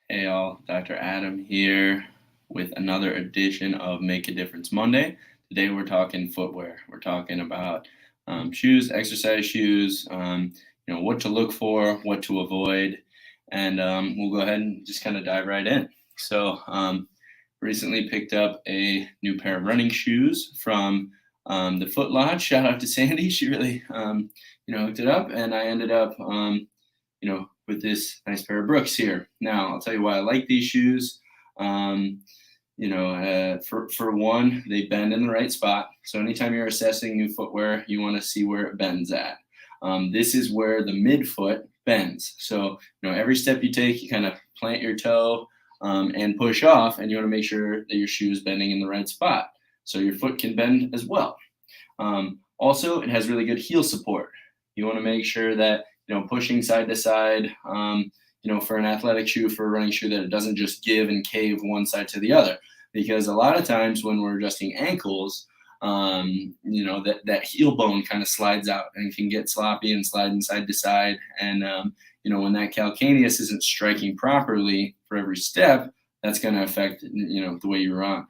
Hey all, Dr. Adam here with another edition of Make a Difference Monday. Today we're talking footwear. We're talking about shoes, exercise shoes, what to look for, what to avoid, and we'll go ahead and just kind of dive right in. Recently picked up a new pair of running shoes from the Foot Lodge. Shout out to Sandy. She really, hooked it up, and I ended up with this nice pair of Brooks here. Now, I'll tell you why I like these shoes. For one, they bend in the right spot. So anytime you're assessing new footwear, you want to see where it bends at. This is where the midfoot bends. So, every step you take, you kind of plant your toe and push off, and you want to make sure that your shoe is bending in the right spot. So your foot can bend as well. Also, it has really good heel support. You want to make sure that pushing side to side, for an athletic shoe, for a running shoe, that it doesn't just give and cave one side to the other. Because a lot of times when we're adjusting ankles, that heel bone kind of slides out and can get sloppy and sliding side to side. And, when that calcaneus isn't striking properly for every step, that's going to affect, the way you run.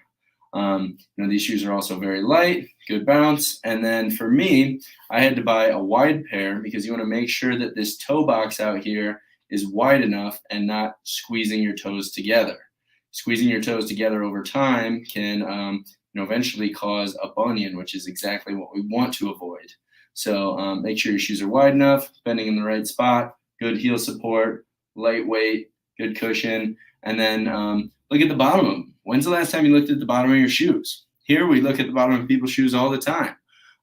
These shoes are also very light, good bounce. And then for me, I had to buy a wide pair because you want to make sure that this toe box out here is wide enough and not squeezing your toes together. Squeezing your toes together over time can, eventually cause a bunion, which is exactly what we want to avoid. So make sure your shoes are wide enough, bending in the right spot, good heel support, lightweight, good cushion, and then look at the bottom of them. When's the last time you looked at the bottom of your shoes? Here we look at the bottom of people's shoes all the time.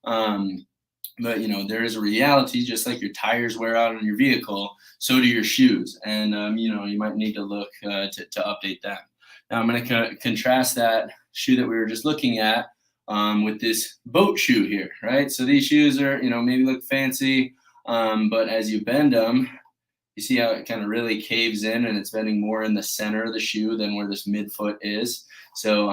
But there is a reality, just like your tires wear out on your vehicle, so do your shoes. And, you might need to look to update that. Now I'm going to contrast that shoe that we were just looking at with this boat shoe here, right? So these shoes are, maybe look fancy, but as you bend them, you see how it kind of really caves in and it's bending more in the center of the shoe than where this midfoot is. So,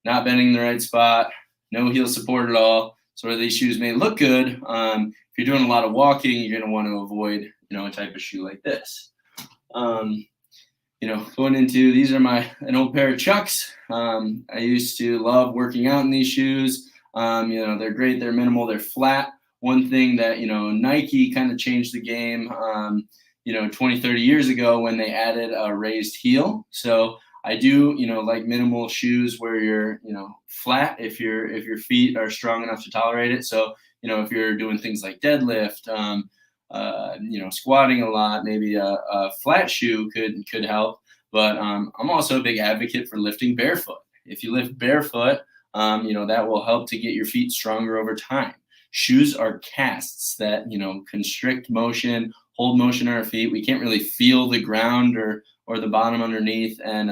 not bending in the right spot, no heel support at all. So where these shoes may look good, if you're doing a lot of walking, you're going to want to avoid, a type of shoe like this. Going into, these are an old pair of Chucks. I used to love working out in these shoes. They're great. They're minimal. They're flat. One thing that, Nike kind of changed the game, 20, 30 years ago when they added a raised heel. So I do, like minimal shoes where you're, flat if your feet are strong enough to tolerate it. So, if you're doing things like deadlift, squatting a lot, maybe a flat shoe could help. But I'm also a big advocate for lifting barefoot. If you lift barefoot, that will help to get your feet stronger over time. Shoes are casts that, constrict motion, hold motion on our feet. We can't really feel the ground or the bottom underneath, and,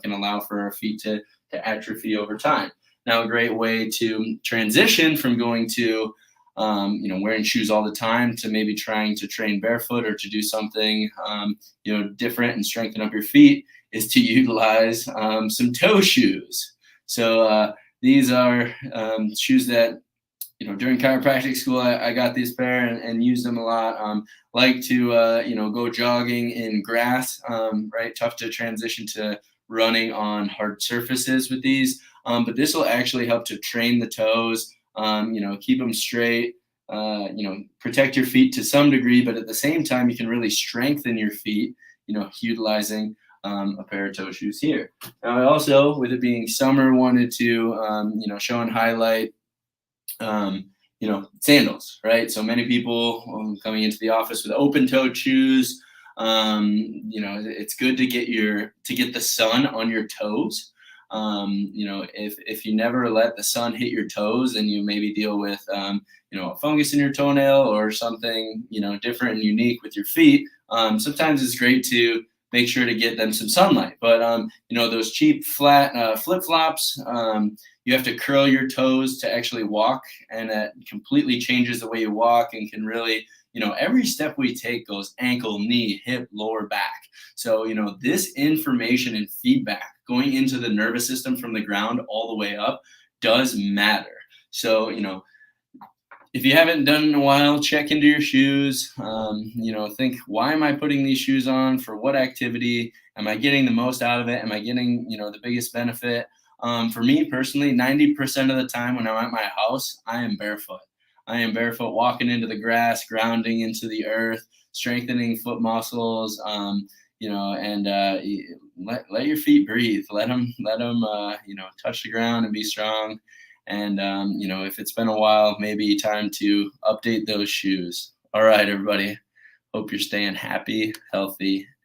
can allow for our feet to atrophy over time. Now, a great way to transition from going to, wearing shoes all the time to maybe trying to train barefoot or to do something, different and strengthen up your feet is to utilize some toe shoes. So these are shoes that, during chiropractic school, I got this pair and used them a lot. Like to, go jogging in grass, right? Tough to transition to running on hard surfaces with these. But this will actually help to train the toes, keep them straight, protect your feet to some degree, but at the same time, you can really strengthen your feet, utilizing a pair of toe shoes here. Now, I also, with it being summer, wanted to, show and highlight sandals, right? So many people coming into the office with open-toed shoes. It's good to get the sun on your toes. If you never let the sun hit your toes and you maybe deal with, a fungus in your toenail or something, different and unique with your feet, sometimes it's great to make sure to get them some sunlight. But, those cheap flat flip-flops, you have to curl your toes to actually walk, and that completely changes the way you walk and can really, every step we take goes ankle, knee, hip, lower back. So, this information and feedback going into the nervous system from the ground all the way up does matter. So, If you haven't done in a while, check into your shoes. Think, why am I putting these shoes on? For what activity? Am I getting the most out of it? Am I getting, the biggest benefit? For me personally, 90% of the time when I'm at my house, I am barefoot. I am barefoot, walking into the grass, grounding into the earth, strengthening foot muscles. And let your feet breathe. Let them touch the ground and be strong. And if it's been a while, maybe time to update those shoes. All right, everybody. Hope you're staying happy, healthy,